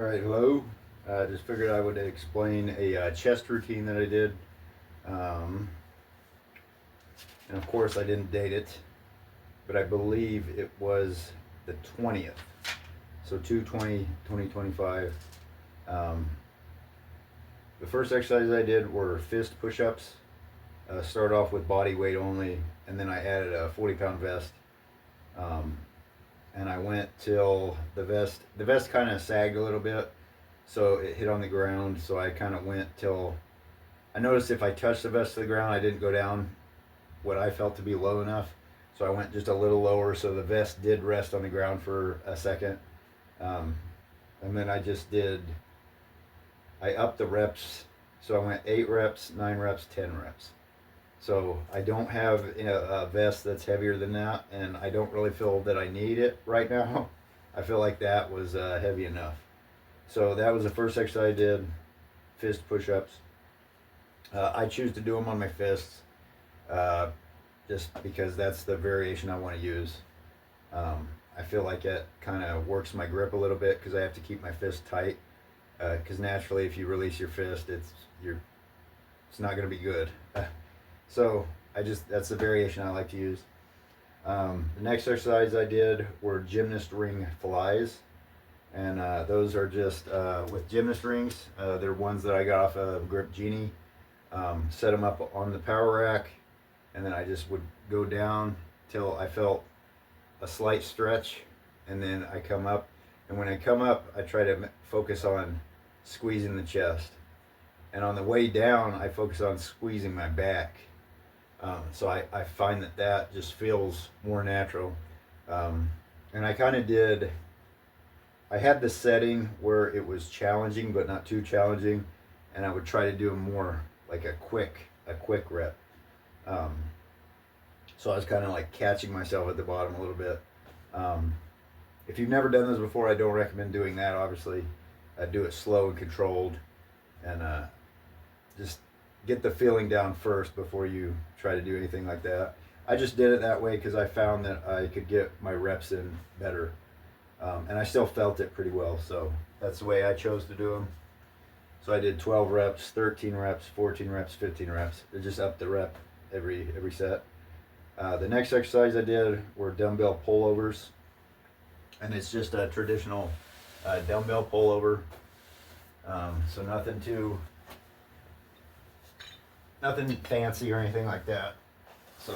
All right, hello. I just figured I would explain a chest routine that I did. Um, and of course, I didn't date it, but I believe it was the 20th. So 2/20/2025. Um, the first exercises I did were fist push ups. Start off with body weight only, and then I added a 40-pound vest. Um, and I went till the vest kind of sagged a little bit, so it hit on the ground. So I kind of went till I noticed if I touched the vest to the ground, I didn't go down what I felt to be low enough. So I went just a little lower, so the vest did rest on the ground for a second. Um, and then I upped the reps. So I went 8 reps, 9 reps, 10 reps. So I don't have a vest that's heavier than that, and I don't really feel that I need it right now. I feel like that was heavy enough. So that was the first exercise I did, fist push-ups. I choose to do them on my fists, just because that's the variation I want to use. I feel like it kind of works my grip a little bit because I have to keep my fist tight. Because naturally, if you release your fist, it's not going to be good. So that's the variation I like to use. The next exercise I did were gymnast ring flies, and those are just with gymnast rings. They're ones that I got off of Grip Genie. Set them up on the power rack, and then I just would go down till I felt a slight stretch, and then I come up. And when I come up, I try to focus on squeezing the chest, and on the way down, I focus on squeezing my back. So I find that just feels more natural. And I kind of I had the setting where it was challenging, but not too challenging. And I would try to do them more like a quick rep. So I was kind of like catching myself at the bottom a little bit. If you've never done this before, I don't recommend doing that, obviously. Do it slow and controlled, and just get the feeling down first before you try to do anything like that. I just did it that way because I found that I could get my reps in better, and I still felt it pretty well. So that's the way I chose to do them. So I did 12 reps, 13 reps, 14 reps, 15 reps. It just upped the rep every set. The next exercise I did were dumbbell pullovers, and it's just a traditional dumbbell pullover. So nothing fancy or anything like that. So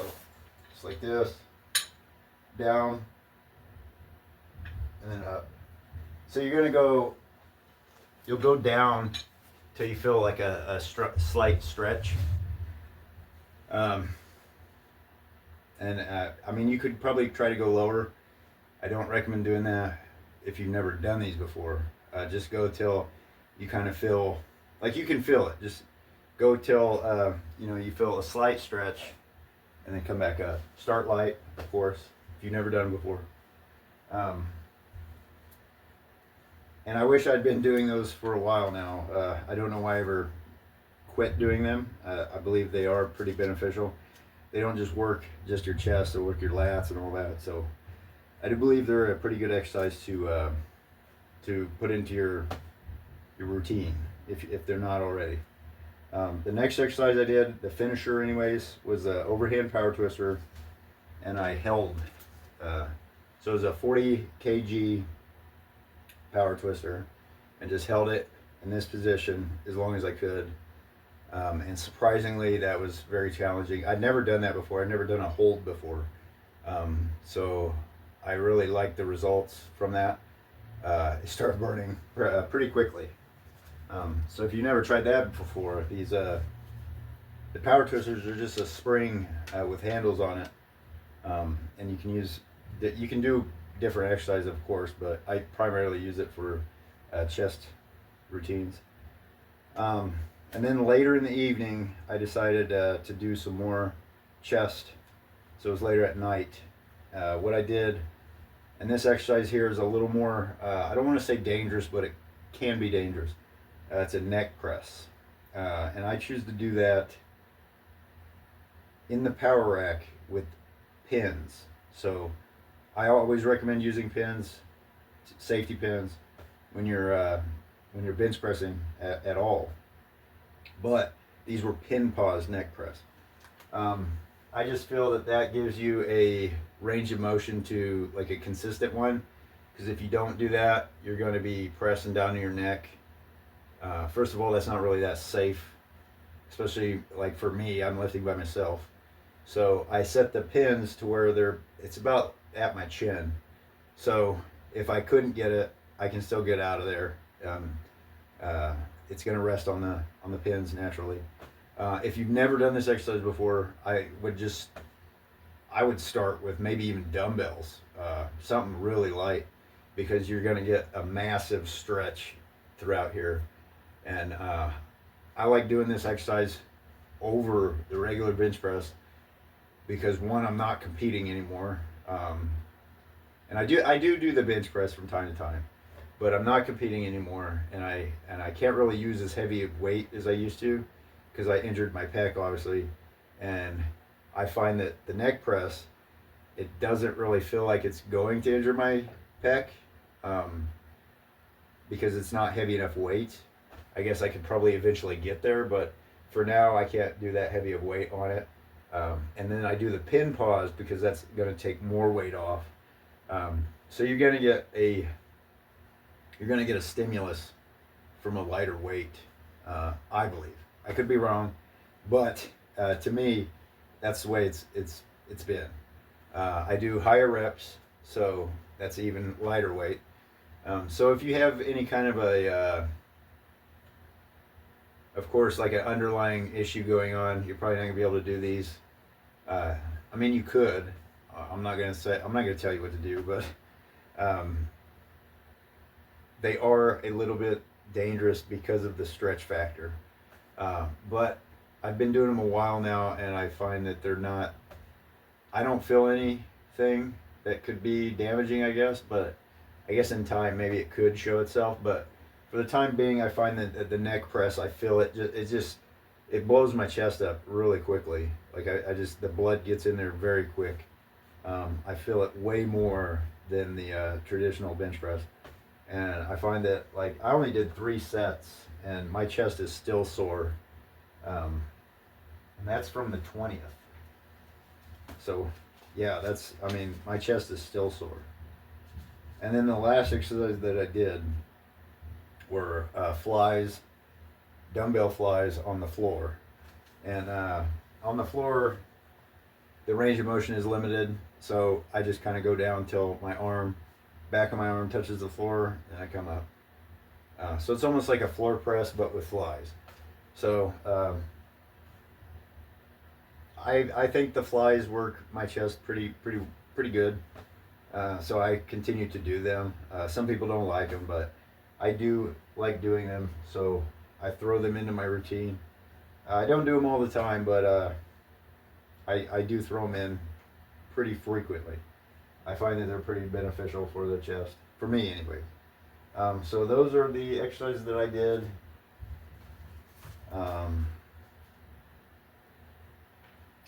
just like this, down, and then up. So you'll go down till you feel like a slight stretch. I mean, you could probably try to go lower. I don't recommend doing that if you've never done these before. Just go till you kind of feel like you can feel it. Just go till you feel a slight stretch, and then come back up. Start light, of course, if you've never done it before. And I wish I'd been doing those for a while now. I don't know why I ever quit doing them. I believe they are pretty beneficial. They don't just work just your chest, they work your lats and all that. So I do believe they're a pretty good exercise to put into your routine if they're not already. The next exercise I did, the finisher anyways, was the overhand power twister, and I held. So it was a 40 kg power twister, and just held it in this position as long as I could. And surprisingly, that was very challenging. I'd never done that before. I'd never done a hold before. So I really liked the results from that. It started burning pretty quickly. So if you've never tried that before, the power twisters are just a spring with handles on it, and you can do different exercises, of course, but I primarily use it for chest routines. And then later in the evening, I decided to do some more chest. So it was later at night. What I did, and this exercise here is a little more, I don't want to say dangerous, but it can be dangerous. It's a neck press. And I choose to do that in the power rack with pins. So I always recommend using pins, safety pins. when you're bench pressing at all. But these were pin pause neck press. I just feel that that gives you a range of motion to like a consistent one, because if you don't do that, you're going to be pressing down to your neck. First of all, that's not really that safe, especially like for me, I'm lifting by myself. So I set the pins to where it's about at my chin. So if I couldn't get it, I can still get out of there. It's going to rest on the pins naturally. If you've never done this exercise before, I would start with maybe even dumbbells, something really light, because you're going to get a massive stretch throughout here. And I like doing this exercise over the regular bench press because, one, I'm not competing anymore, and I do the bench press from time to time, but I'm not competing anymore, and I can't really use as heavy a weight as I used to because I injured my pec, obviously. And I find that the neck press, it doesn't really feel like it's going to injure my pec, because it's not heavy enough weight. I guess I could probably eventually get there, but for now I can't do that heavy of weight on it. And then I do the pin pause because that's going to take more weight off. So you're going to get a stimulus from a lighter weight, I believe. I could be wrong, but to me, that's the way it's been. I do higher reps, so that's even lighter weight. So if you have any kind of of course, like an underlying issue going on, you're probably not gonna be able to do these. I mean, you could. I'm not gonna tell you what to do, but they are a little bit dangerous because of the stretch factor. But I've been doing them a while now, and I find that I don't feel anything that could be damaging, I guess, but I guess in time maybe it could show itself. But for the time being, I find that at the neck press, I feel it blows my chest up really quickly. Like the blood gets in there very quick. I feel it way more than the traditional bench press. And I find that, like, I only did 3 sets and my chest is still sore. And that's from the 20th. So yeah, my chest is still sore. And then the last exercise that I did were dumbbell flies on the floor. And on the floor, the range of motion is limited, so I just kind of go down till back of my arm touches the floor, and I come up. So it's almost like a floor press, but with flies. So I think the flies work my chest pretty good. So I continue to do them. Some people don't like them, but I do like doing them, so I throw them into my routine. I don't do them all the time, but I do throw them in pretty frequently. I find that they're pretty beneficial for the chest, for me anyway. So those are the exercises that I did.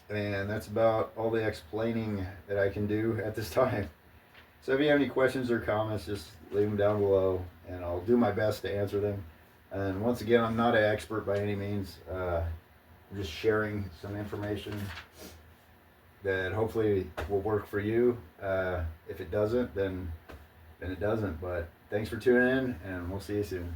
And that's about all the explaining that I can do at this time. So if you have any questions or comments, just leave them down below, and I'll do my best to answer them. And once again, I'm not an expert by any means. I'm just sharing some information that hopefully will work for you. If it doesn't, then it doesn't. But thanks for tuning in, and we'll see you soon.